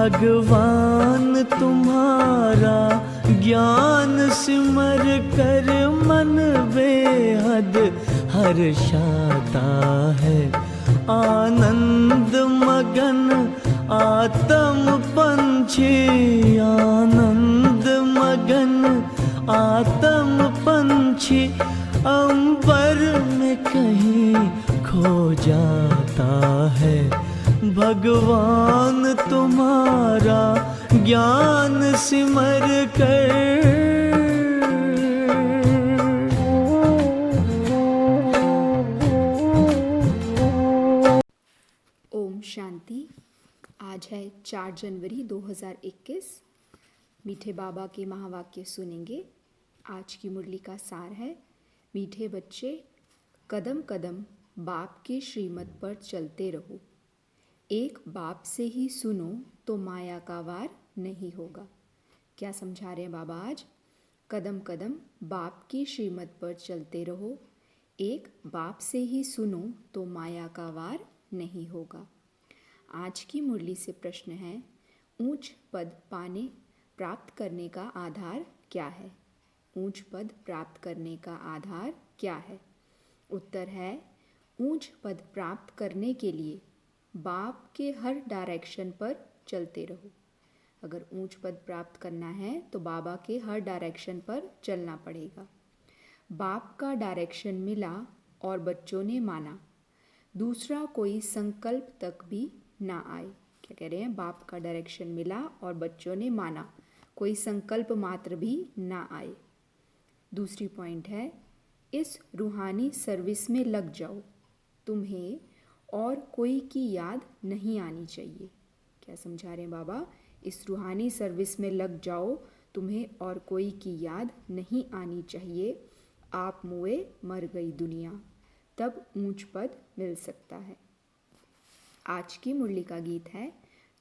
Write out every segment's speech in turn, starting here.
भगवान तुम्हारा ज्ञान सिमर कर मन बेहद हर्षाता है। आनंद मगन आत्म पंछी, आनंद मगन आत्म पंछी अंबर में कहीं खो जाता है। भगवान तुम्हारा ज्ञान सिमर कर। ओम शांति। आज है 4 जनवरी 2021। मीठे बाबा के महावाक्य सुनेंगे। आज की मुरली का सार है, मीठे बच्चे कदम कदम बाप की श्रीमत पर चलते रहो। एक बाप से ही सुनो तो माया का वार नहीं होगा। क्या समझा रहे हैं बाबा आज? कदम कदम बाप की श्रीमत पर चलते रहो, एक बाप से ही सुनो तो माया का वार नहीं होगा। आज की मुरली से प्रश्न है, ऊंच पद पाने प्राप्त करने का आधार क्या है? ऊंच पद प्राप्त करने का आधार क्या है? उत्तर है, ऊंच पद प्राप्त करने के लिए बाप के हर डायरेक्शन पर चलते रहो। अगर ऊंच पद प्राप्त करना है तो बाबा के हर डायरेक्शन पर चलना पड़ेगा। बाप का डायरेक्शन मिला और बच्चों ने माना, दूसरा कोई संकल्प तक भी ना आए। क्या कह रहे हैं? बाप का डायरेक्शन मिला और बच्चों ने माना, कोई संकल्प मात्र भी ना आए। दूसरी पॉइंट है, इस रूहानी सर्विस में लग जाओ, तुम्हें और कोई की याद नहीं आनी चाहिए। क्या समझा रहे हैं बाबा? इस रूहानी सर्विस में लग जाओ, तुम्हें और कोई की याद नहीं आनी चाहिए। आप मुए मर गई दुनिया, तब ऊंच पद मिल सकता है। आज की मुरली का गीत है,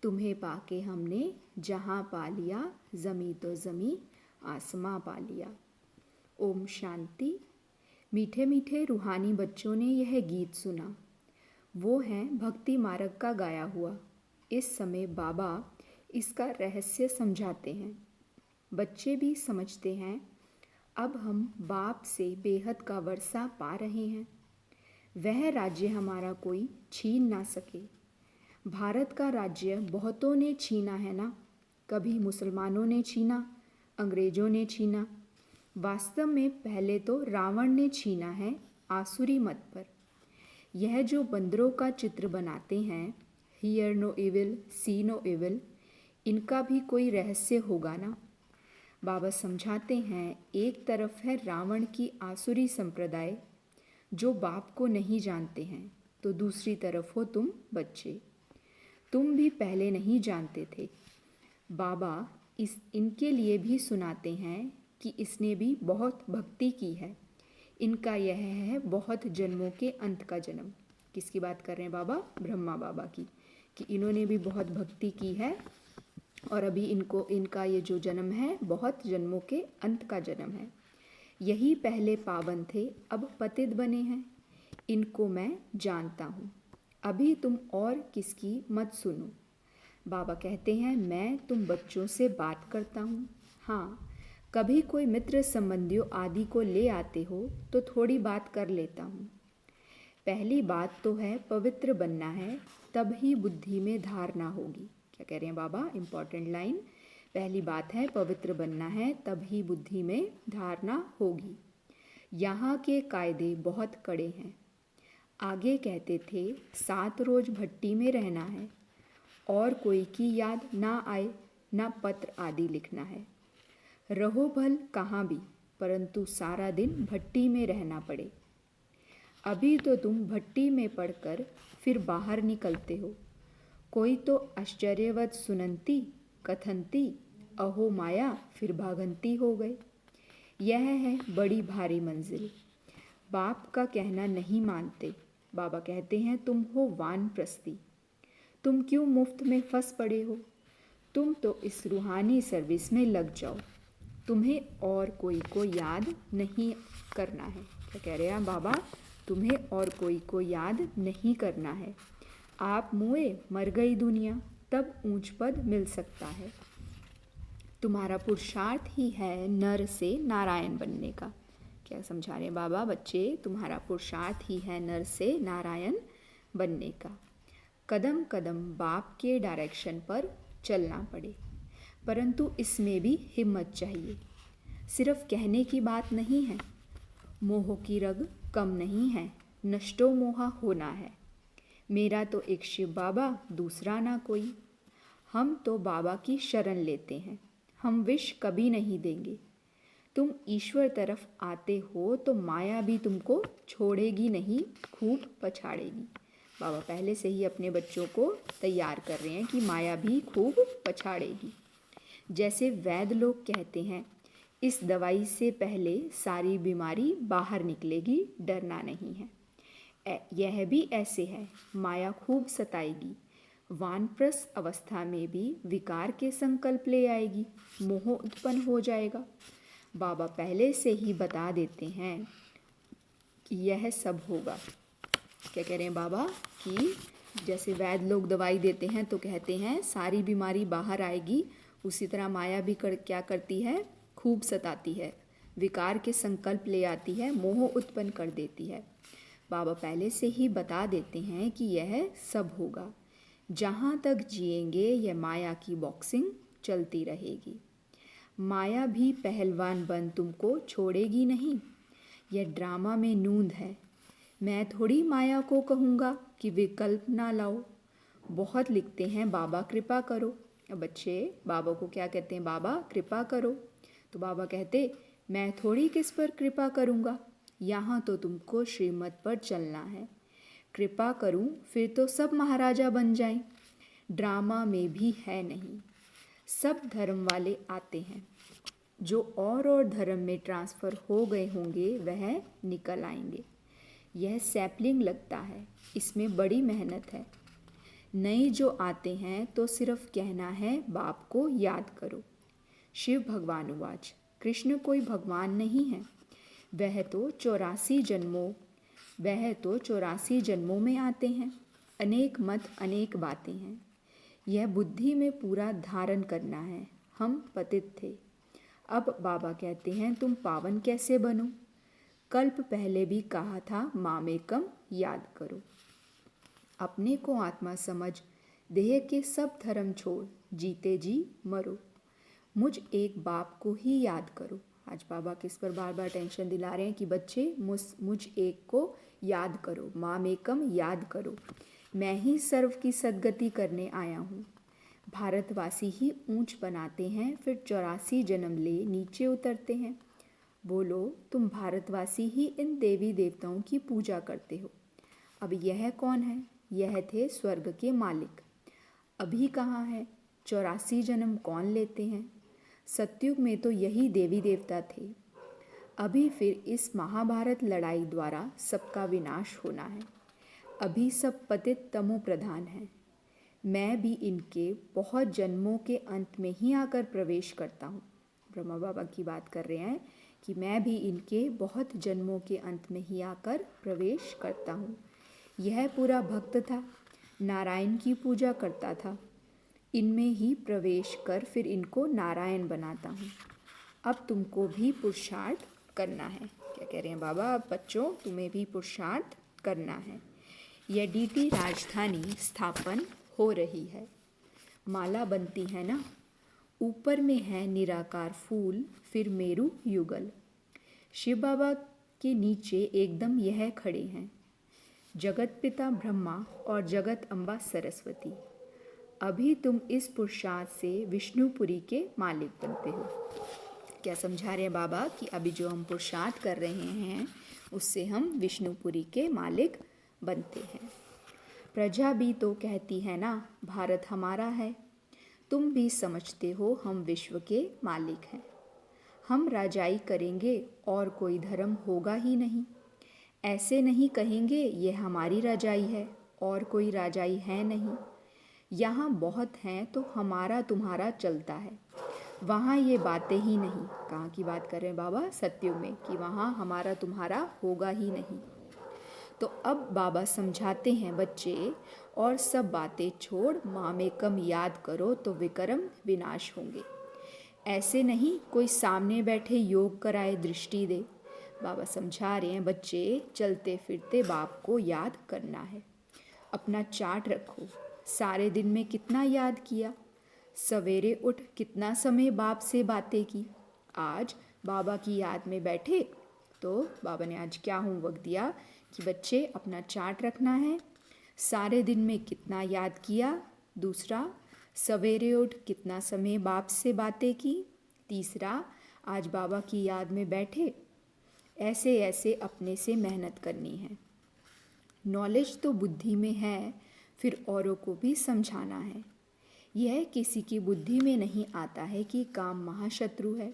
तुम्हें पाके हमने जहां पा लिया, जमी तो जमी आसमां पा लिया। ओम शांति। मीठे मीठे रूहानी बच्चों ने यह गीत सुना, वो है भक्ति मार्ग का गाया हुआ। इस समय बाबा इसका रहस्य समझाते हैं। बच्चे भी समझते हैं, अब हम बाप से बेहद का वर्षा पा रहे हैं। वह राज्य हमारा कोई छीन ना सके। भारत का राज्य बहुतों ने छीना है ना, कभी मुसलमानों ने छीना, अंग्रेजों ने छीना। वास्तव में पहले तो रावण ने छीना है आसुरी मत पर। यह जो बंदरों का चित्र बनाते हैं, hear no evil see no evil, इनका भी कोई रहस्य होगा ना। बाबा समझाते हैं, एक तरफ है रावण की आसुरी संप्रदाय जो बाप को नहीं जानते हैं, तो दूसरी तरफ हो तुम बच्चे। तुम भी पहले नहीं जानते थे। बाबा इनके लिए भी सुनाते हैं कि इसने भी बहुत भक्ति की है। इनका यह है बहुत जन्मों के अंत का जन्म। किसकी बात कर रहे हैं बाबा? ब्रह्मा बाबा की, कि इन्होंने भी बहुत भक्ति की है और अभी इनका ये जो जन्म है बहुत जन्मों के अंत का जन्म है। यही पहले पावन थे, अब पतित बने हैं। इनको मैं जानता हूँ। अभी तुम और किसकी मत सुनो। बाबा कहते हैं, मैं तुम बच्चों से बात करता हूँ। हाँ, कभी कोई मित्र संबंधियों आदि को ले आते हो तो थोड़ी बात कर लेता हूँ। पहली बात तो है पवित्र बनना है, तब ही बुद्धि में धारणा होगी। क्या कह रहे हैं बाबा? Important line. पहली बात है पवित्र बनना है, तब ही बुद्धि में धारणा होगी। यहाँ के कायदे बहुत कड़े हैं। आगे कहते थे 7 रोज भट्टी में रहना है और कोई की याद ना आए, ना पत्र आदि लिखना है। रहो भल कहाँ भी, परंतु सारा दिन भट्टी में रहना पड़े। अभी तो तुम भट्टी में पड़कर फिर बाहर निकलते हो। कोई तो आश्चर्यवत सुनंती कथनती, अहो माया फिर भागंती हो गए। यह है बड़ी भारी मंजिल। बाप का कहना नहीं मानते। बाबा कहते हैं, तुम हो वानप्रस्थी। तुम क्यों मुफ्त में फंस पड़े हो? तुम तो इस रूहानी सर्विस में लग जाओ। तुम्हें और कोई को याद नहीं करना है। क्या कह रहे हैं बाबा? तुम्हें और कोई को याद नहीं करना है। आप मुए मर गई दुनिया, तब ऊंच पद मिल सकता है। तुम्हारा पुरुषार्थ ही है नर से नारायण बनने का। क्या समझा रहे हैं बाबा? बच्चे, तुम्हारा पुरुषार्थ ही है नर से नारायण बनने का। कदम कदम बाप के डायरेक्शन पर चलना पड़े, परंतु इसमें भी हिम्मत चाहिए। सिर्फ कहने की बात नहीं है। मोह की रग कम नहीं है, नष्टो मोहा होना है। मेरा तो एक शिव बाबा, दूसरा ना कोई। हम तो बाबा की शरण लेते हैं, हम विष कभी नहीं देंगे। तुम ईश्वर तरफ आते हो तो माया भी तुमको छोड़ेगी नहीं, खूब पछाड़ेगी। बाबा पहले से ही अपने बच्चों को तैयार कर रहे हैं कि माया भी खूब पछाड़ेगी। जैसे वैद्य लोग कहते हैं, इस दवाई से पहले सारी बीमारी बाहर निकलेगी, डरना नहीं है। यह भी ऐसे है, माया खूब सताएगी। वानप्रस्थ अवस्था में भी विकार के संकल्प ले आएगी, मोह उत्पन्न हो जाएगा। बाबा पहले से ही बता देते हैं कि यह सब होगा। क्या कह रहे हैं बाबा? कि जैसे वैद्य लोग दवाई देते हैं तो कहते हैं सारी बीमारी बाहर आएगी, उसी तरह माया भी क्या करती है? खूब सताती है, विकार के संकल्प ले आती है, मोह उत्पन्न कर देती है। बाबा पहले से ही बता देते हैं कि यह सब होगा। जहाँ तक जिएंगे यह माया की बॉक्सिंग चलती रहेगी। माया भी पहलवान बन तुमको छोड़ेगी नहीं। यह ड्रामा में नूंद है। मैं थोड़ी माया को कहूँगा कि विकल्प ना लाओ। बहुत लिखते हैं बाबा कृपा करो। अब बच्चे बाबा को क्या कहते हैं? बाबा कृपा करो। तो बाबा कहते मैं थोड़ी किस पर कृपा करूँगा, यहाँ तो तुमको श्रीमत पर चलना है। कृपा करूँ फिर तो सब महाराजा बन जाएं। ड्रामा में भी है नहीं। सब धर्म वाले आते हैं, जो और धर्म में ट्रांसफ़र हो गए होंगे वह निकल आएंगे। यह सैपलिंग लगता है, इसमें बड़ी मेहनत है। नए जो आते हैं तो सिर्फ कहना है बाप को याद करो। शिव भगवान उवाच, कृष्ण कोई भगवान नहीं है, वह तो 84 जन्मों में आते हैं। अनेक मत अनेक बातें हैं, यह बुद्धि में पूरा धारण करना है। हम पतित थे, अब बाबा कहते हैं तुम पावन कैसे बनो। कल्प पहले भी कहा था मामेकम याद करो। अपने को आत्मा समझ, देह के सब धर्म छोड़, जीते जी मरो। मुझ एक बाप को ही याद करो। आज बाबा किस पर बार बार टेंशन दिला रहे हैं कि बच्चे मुझ एक को याद करो, मामेकम याद करो। मैं ही सर्व की सद्गति करने आया हूँ। भारतवासी ही ऊंच बनाते हैं, फिर 84 जन्म ले नीचे उतरते हैं। बोलो तुम भारतवासी ही इन देवी देवताओं की पूजा करते हो। अब यह कौन है? यह थे स्वर्ग के मालिक। अभी कहाँ है? 84 जन्म कौन लेते हैं? सतयुग में तो यही देवी देवता थे। अभी फिर इस महाभारत लड़ाई द्वारा सबका विनाश होना है। अभी सब पतित तमो प्रधान हैं। मैं भी इनके बहुत जन्मों के अंत में ही आकर प्रवेश करता हूँ। ब्रह्मा बाबा की बात कर रहे हैं कि मैं भी इनके बहुत जन्मों के अंत में ही आकर प्रवेश करता हूँ। यह पूरा भक्त था, नारायण की पूजा करता था। इनमें ही प्रवेश कर फिर इनको नारायण बनाता हूँ। अब तुमको भी पुरुषार्थ करना है। क्या कह रहे हैं बाबा? अब बच्चों तुम्हें भी पुरुषार्थ करना है। यह डीटी राजधानी स्थापन हो रही है। माला बनती है ना, ऊपर में है निराकार फूल, फिर मेरु युगल। शिव बाबा के नीचे एकदम यह खड़े हैं, जगत पिता ब्रह्मा और जगत अम्बा सरस्वती। अभी तुम इस पुरुषार्थ से विष्णुपुरी के मालिक बनते हो। क्या समझा रहे हैं बाबा कि अभी जो हम पुरुषार्थ कर रहे हैं उससे हम विष्णुपुरी के मालिक बनते हैं। प्रजा भी तो कहती है ना, भारत हमारा है। तुम भी समझते हो हम विश्व के मालिक हैं। हम राजाई करेंगे और कोई धर्म होगा ही नहीं। ऐसे नहीं कहेंगे ये हमारी राजाई है और कोई राजाई है नहीं। यहाँ बहुत हैं तो हमारा तुम्हारा चलता है। वहाँ ये बातें ही नहीं। कहाँ की बात कर रहे हैं बाबा? सत्युग में, कि वहाँ हमारा तुम्हारा होगा ही नहीं। तो अब बाबा समझाते हैं, बच्चे और सब बातें छोड़ माँ में कम याद करो तो विक्रम विनाश होंगे। ऐसे नहीं कोई सामने बैठे योग कराए दृष्टि दे। बाबा समझा रहे हैं, बच्चे चलते फिरते बाप को याद करना है। अपना चार्ट रखो, सारे दिन में कितना याद किया, सवेरे उठ कितना समय बाप से बातें की। आज बाबा की याद में बैठे तो बाबा ने आज क्या होमवर्क दिया कि बच्चे अपना चार्ट रखना है, सारे दिन में कितना याद किया। दूसरा, सवेरे उठ कितना समय बाप से बातें की। तीसरा, आज बाबा की याद में बैठे, ऐसे ऐसे अपने से मेहनत करनी है। नॉलेज तो बुद्धि में है, फिर औरों को भी समझाना है। यह किसी की बुद्धि में नहीं आता है कि काम महाशत्रु है।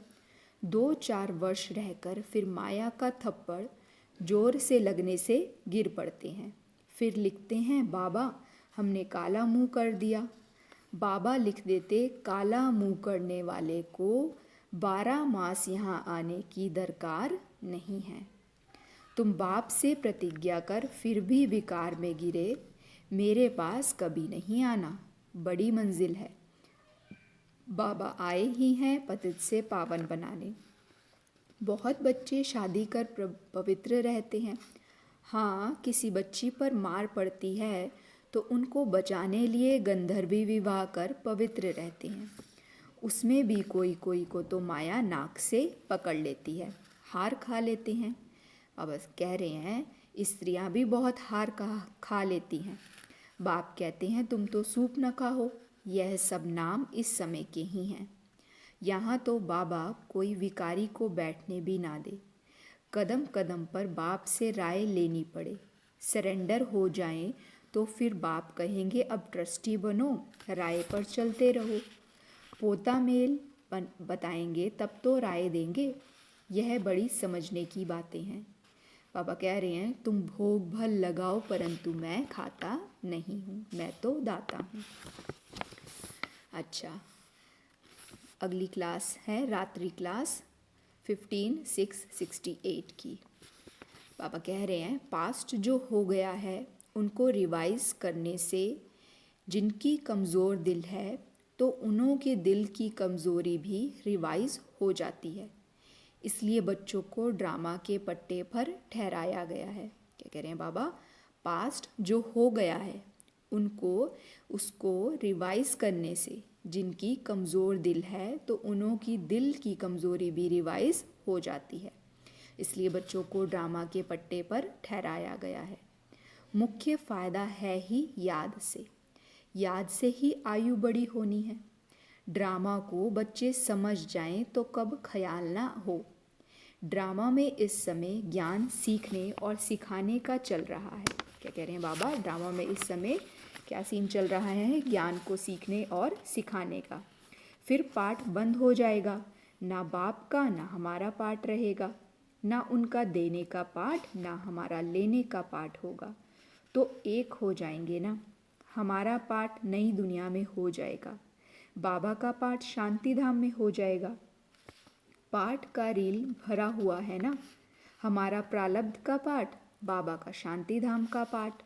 2-4 वर्ष रहकर फिर माया का थप्पड़ जोर से लगने से गिर पड़ते हैं। फिर लिखते हैं, बाबा हमने काला मुंह कर दिया। बाबा लिख देते, काला मुंह करने वाले को 12 मास यहाँ आने की दरकार नहीं है। तुम बाप से प्रतिज्ञा कर फिर भी विकार में गिरे, मेरे पास कभी नहीं आना, बड़ी मंजिल है। बाबा आए ही हैं पतित से पावन बनाने। बहुत बच्चे शादी कर पवित्र रहते हैं। हाँ, किसी बच्ची पर मार पड़ती है तो उनको बचाने लिए गंधर्वी विवाह कर पवित्र रहते हैं। उसमें भी कोई कोई को तो माया नाक से पकड़ लेती है, हार खा लेते हैं। अब कह रहे हैं, स्त्रियां भी बहुत हार खा लेती हैं। बाप कहते हैं, तुम तो सूप न खाओ। यह सब नाम इस समय के ही हैं। यहाँ तो बाबा कोई विकारी को बैठने भी ना दे। कदम कदम पर बाप से राय लेनी पड़े। सरेंडर हो जाएं तो फिर बाप कहेंगे, अब ट्रस्टी बनो, राय पर चलते रहो। पोता मेल बताएंगे तब तो राय देंगे। यह बड़ी समझने की बातें हैं। बाबा कह रहे हैं, तुम भोग भल लगाओ परंतु मैं खाता नहीं हूँ, मैं तो दाता हूँ। अच्छा, अगली क्लास है रात्रि क्लास 15/6/68 की। बाबा कह रहे हैं, पास्ट जो हो गया है उनको रिवाइज करने से जिनकी कमज़ोर दिल है तो उन्हों के दिल की कमज़ोरी भी रिवाइज हो जाती है। इसलिए बच्चों को ड्रामा के पट्टे पर ठहराया गया है। क्या कह रहे हैं बाबा, पास्ट जो हो गया है उसको रिवाइज करने से जिनकी कमज़ोर दिल है तो उन्हों की दिल की कमज़ोरी भी रिवाइज हो जाती है। इसलिए बच्चों को ड्रामा के पट्टे पर ठहराया गया है। मुख्य फ़ायदा है ही याद से ही आयु बड़ी होनी है। ड्रामा को बच्चे समझ जाएं तो कब ख्याल ना हो। ड्रामा में इस समय ज्ञान सीखने और सिखाने का चल रहा है। क्या कह रहे हैं बाबा, ड्रामा में इस समय क्या सीन चल रहा है, ज्ञान को सीखने और सिखाने का। फिर पाठ बंद हो जाएगा, ना बाप का ना हमारा पाठ रहेगा, ना उनका देने का पाठ ना हमारा लेने का पाठ होगा। तो एक हो जाएंगे ना। हमारा पाठ नई दुनिया में हो जाएगा, बाबा का पाठ शांति धाम में हो जाएगा। पाठ का रील भरा हुआ है ना, हमारा प्रारब्ध का पाठ, बाबा का शांति धाम का पाठ।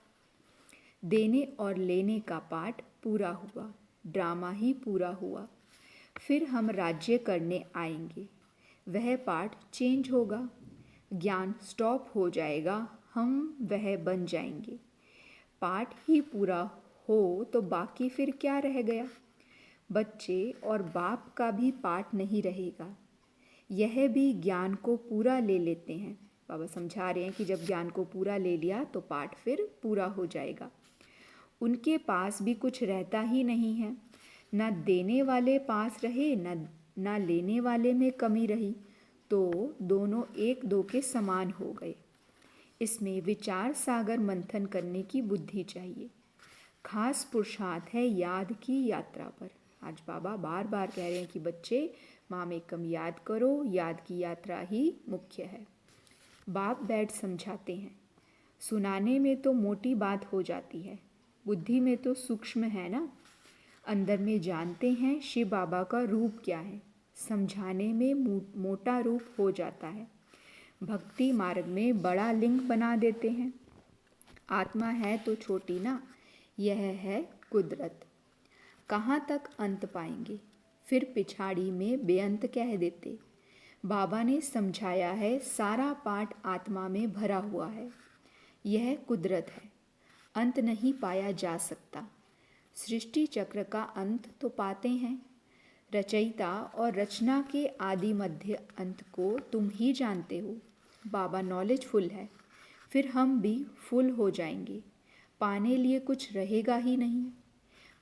देने और लेने का पाठ पूरा हुआ, ड्रामा ही पूरा हुआ। फिर हम राज्य करने आएंगे, वह पाठ चेंज होगा, ज्ञान स्टॉप हो जाएगा, हम वह बन जाएंगे। पाठ ही पूरा हो तो बाकी फिर क्या रह गया। बच्चे और बाप का भी पाठ नहीं रहेगा, यह भी ज्ञान को पूरा ले लेते हैं। बाबा समझा रहे हैं कि जब ज्ञान को पूरा ले लिया तो पाठ फिर पूरा हो जाएगा। उनके पास भी कुछ रहता ही नहीं है, ना देने वाले पास रहे ना लेने वाले में कमी रही, तो दोनों एक दो के समान हो गए। इसमें विचार सागर मंथन करने की बुद्धि चाहिए। खास पुरुषार्थ है याद की यात्रा पर। आज बाबा बार बार कह रहे हैं कि बच्चे माँ में कम याद करो, याद की यात्रा ही मुख्य है। बाप बैठ समझाते हैं, सुनाने में तो मोटी बात हो जाती है, बुद्धि में तो सूक्ष्म है ना। अंदर में जानते हैं शिव बाबा का रूप क्या है, समझाने में मोटा रूप हो जाता है। भक्ति मार्ग में बड़ा लिंग बना देते हैं। आत्मा है तो छोटी ना, यह है कुदरत। कहाँ तक अंत पाएंगे, फिर पिछाड़ी में बेअंत कह देते। बाबा ने समझाया है सारा पाठ आत्मा में भरा हुआ है। यह कुदरत है, अंत नहीं पाया जा सकता। सृष्टि चक्र का अंत तो पाते हैं। रचयिता और रचना के आदि मध्य अंत को तुम ही जानते हो। बाबा नॉलेजफुल है, फिर हम भी फुल हो जाएंगे, पाने लिए कुछ रहेगा ही नहीं।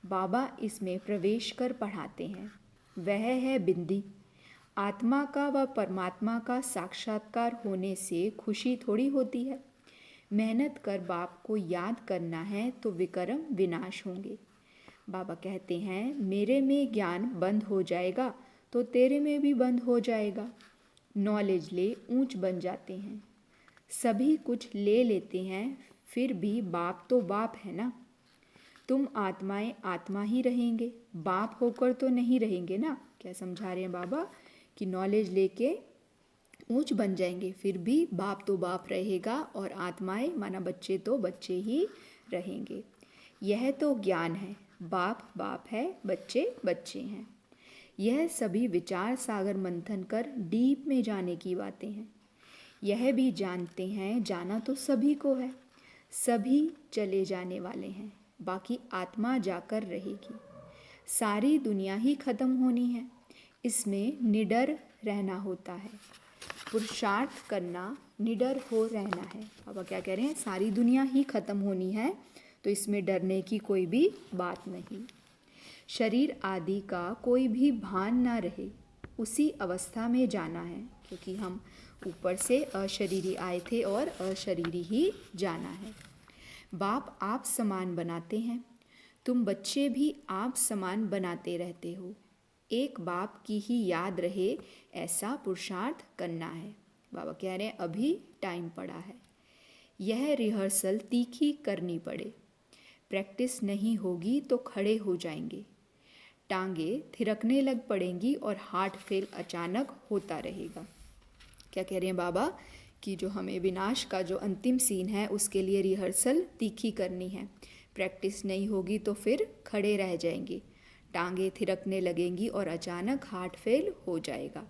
बाबा इसमें प्रवेश कर पढ़ाते हैं, वह है बिंदी। आत्मा का व परमात्मा का साक्षात्कार होने से खुशी थोड़ी होती है। मेहनत कर बाप को याद करना है तो विकर्म विनाश होंगे। बाबा कहते हैं मेरे में ज्ञान बंद हो जाएगा तो तेरे में भी बंद हो जाएगा। नॉलेज ले ऊंच बन जाते हैं। सभी कुछ ले लेते हैं, फिर भी बाप तो बाप है ना। तुम आत्माएं आत्मा ही रहेंगे, बाप होकर तो नहीं रहेंगे ना। क्या समझा रहे हैं बाबा कि नॉलेज लेके ऊंच बन जाएंगे, फिर भी बाप तो बाप रहेगा और आत्माएं माना बच्चे तो बच्चे ही रहेंगे। यह तो ज्ञान है, बाप बाप है, बच्चे बच्चे हैं। यह सभी विचार सागर मंथन कर डीप में जाने की बातें हैं। यह भी जानते हैं जाना तो सभी को है, सभी चले जाने वाले हैं, बाकी आत्मा जाकर रहेगी। सारी दुनिया ही खत्म होनी है, इसमें निडर रहना होता है। पुरुषार्थ करना, निडर हो रहना है। बाबा क्या कह रहे हैं, सारी दुनिया ही खत्म होनी है तो इसमें डरने की कोई भी बात नहीं। शरीर आदि का कोई भी भान ना रहे, उसी अवस्था में जाना है, क्योंकि हम ऊपर से अशरीरी आए थे और अशरीरी ही जाना है। बाप आप समान बनाते हैं, तुम बच्चे भी आप समान बनाते रहते हो। एक बाप की ही याद रहे ऐसा पुरुषार्थ करना है। बाबा कह रहे हैं अभी टाइम पड़ा है, यह रिहर्सल तीखी करनी पड़े। प्रैक्टिस नहीं होगी तो खड़े हो जाएंगे, टांगे थिरकने लग पड़ेंगी और हार्ट फेल अचानक होता रहेगा। क्या कह रहे हैं बाबा कि जो हमें विनाश का जो अंतिम सीन है उसके लिए रिहर्सल तीखी करनी है। प्रैक्टिस नहीं होगी तो फिर खड़े रह जाएंगे, टांगे थिरकने लगेंगी और अचानक हार्ट फेल हो जाएगा।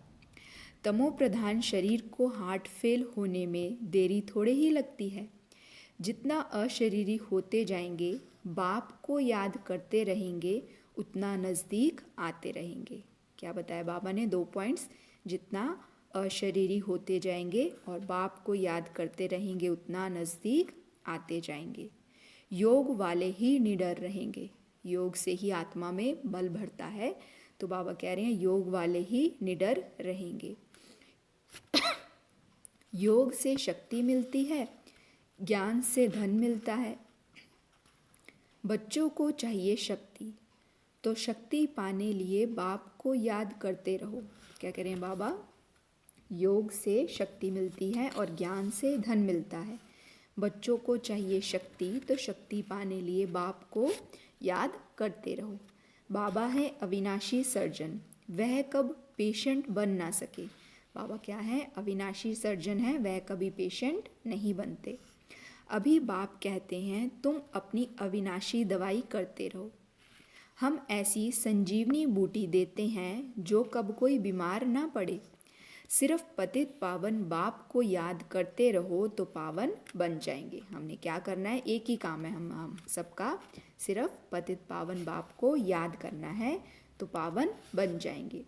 तमो प्रधान शरीर को हार्ट फेल होने में देरी थोड़े ही लगती है। जितना अशरीरी होते जाएंगे, बाप को याद करते रहेंगे, उतना नज़दीक आते रहेंगे। क्या बताया बाबा ने, 2 पॉइंट्स। जितना अशरीरी होते जाएंगे और बाप को याद करते रहेंगे, उतना नज़दीक आते जाएंगे। योग वाले ही निडर रहेंगे, योग से ही आत्मा में बल भरता है। तो बाबा कह रहे हैं योग वाले ही निडर रहेंगे। योग से शक्ति मिलती है, ज्ञान से धन मिलता है। बच्चों को चाहिए शक्ति, तो शक्ति पाने लिए बाप को याद करते रहो। क्या कह रहे हैं बाबा, योग से शक्ति मिलती है और ज्ञान से धन मिलता है। बच्चों को चाहिए शक्ति, तो शक्ति पाने लिए बाप को याद करते रहो। बाबा है अविनाशी सर्जन, वह कब पेशेंट बन ना सके। बाबा क्या है, अविनाशी सर्जन है, वह कभी पेशेंट नहीं बनते। अभी बाप कहते हैं तुम अपनी अविनाशी दवाई करते रहो। हम ऐसी संजीवनी बूटी देते हैं जो कब कोई बीमार ना पड़े। सिर्फ पतित पावन बाप को याद करते रहो तो पावन बन जाएंगे। हमने क्या करना है, एक ही काम है हम सबका, सिर्फ पतित पावन बाप को याद करना है तो पावन बन जाएंगे।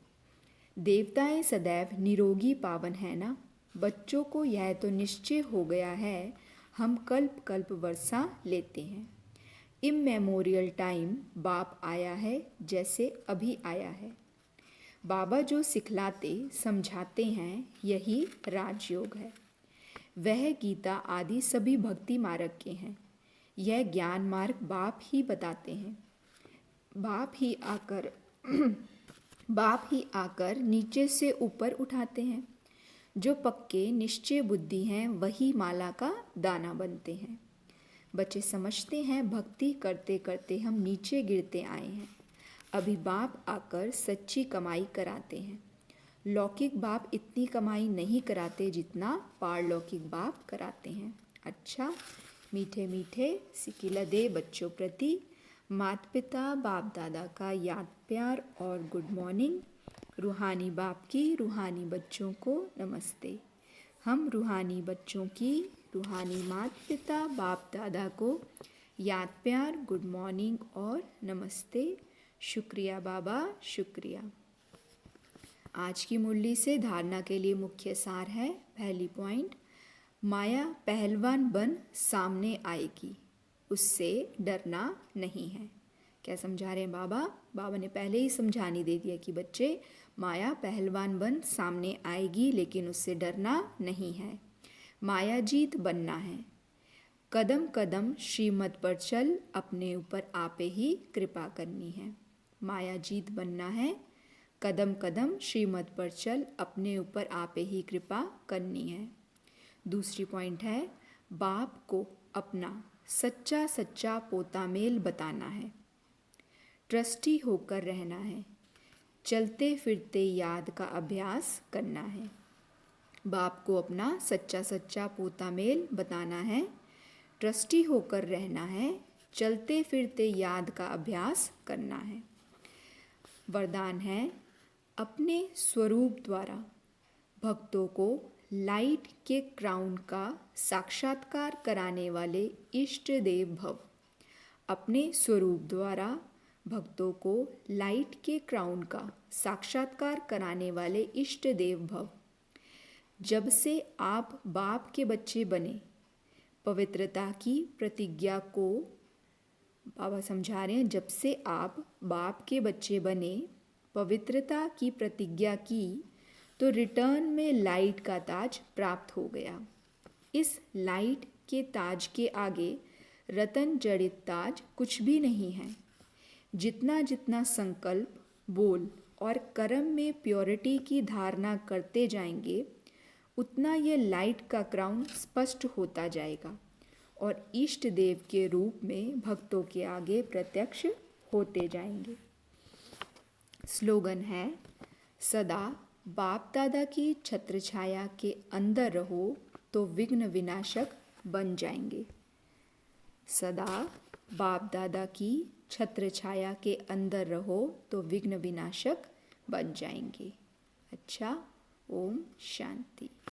देवताएं सदैव निरोगी पावन है ना। बच्चों को यह तो निश्चय हो गया है, हम कल्प कल्प वर्षा लेते हैं। इममेमोरियल टाइम बाप आया है, जैसे अभी आया है। बाबा जो सिखलाते समझाते हैं यही राजयोग है। वह गीता आदि सभी भक्ति मार्ग के हैं। यह ज्ञान मार्ग बाप ही बताते हैं। बाप ही आकर नीचे से ऊपर उठाते हैं। जो पक्के निश्चय बुद्धि हैं वही माला का दाना बनते हैं। बच्चे समझते हैं भक्ति करते करते हम नीचे गिरते आए हैं। अभी बाप आकर सच्ची कमाई कराते हैं। लौकिक बाप इतनी कमाई नहीं कराते जितना पारलौकिक बाप कराते हैं। अच्छा, मीठे मीठे सिकिलदे बच्चों प्रति माता पिता बाप दादा का याद प्यार और गुड मॉर्निंग। रूहानी बाप की रूहानी बच्चों को नमस्ते। हम रूहानी बच्चों की रूहानी माता पिता बाप दादा को याद प्यार गुड मॉर्निंग और नमस्ते। शुक्रिया बाबा, शुक्रिया। आज की मुरली से धारणा के लिए मुख्य सार है। पहली पॉइंट, माया पहलवान बन सामने आएगी, उससे डरना नहीं है। क्या समझा रहे हैं बाबा? बाबा ने पहले ही समझानी दे दिया कि बच्चे, माया पहलवान बन सामने आएगी लेकिन उससे डरना नहीं है। माया जीत बनना है। कदम कदम श्रीमत पर चल, अपने ऊपर आपे ही कृपा करनी है। माया जीत बनना है। कदम कदम श्रीमत पर चल, अपने ऊपर आपे ही कृपा करनी है। दूसरी पॉइंट है, बाप को अपना सच्चा सच्चा पोता मेल बताना है। ट्रस्टी होकर रहना है। चलते फिरते याद का अभ्यास करना है। बाप को अपना सच्चा सच्चा पोता मेल बताना है। ट्रस्टी होकर रहना है। चलते फिरते याद का अभ्यास करना है। वरदान है, अपने स्वरूप द्वारा भक्तों को लाइट के क्राउन का साक्षात्कार कराने वाले इष्ट देव भव। अपने स्वरूप द्वारा भक्तों को लाइट के क्राउन का साक्षात्कार कराने वाले इष्ट देव भव। जब से आप बाप के बच्चे बने, पवित्रता की प्रतिज्ञा को बाबा समझा रहे हैं, जब से आप बाप के बच्चे बने, पवित्रता की प्रतिज्ञा की, तो रिटर्न में लाइट का ताज प्राप्त हो गया। इस लाइट के ताज के आगे रतन जड़ित ताज कुछ भी नहीं है। जितना जितना संकल्प, बोल और कर्म में प्योरिटी की धारणा करते जाएंगे, उतना ये लाइट का क्राउन स्पष्ट होता जाएगा और इष्ट देव के रूप में भक्तों के आगे प्रत्यक्ष होते जाएंगे। स्लोगन है, सदा बाप दादा की छत्र छाया के अंदर रहो तो विघ्न विनाशक बन जाएंगे। सदा बाप दादा की छत्र छाया के अंदर रहो तो विघ्न विनाशक बन जाएंगे। अच्छा, ओम शांति।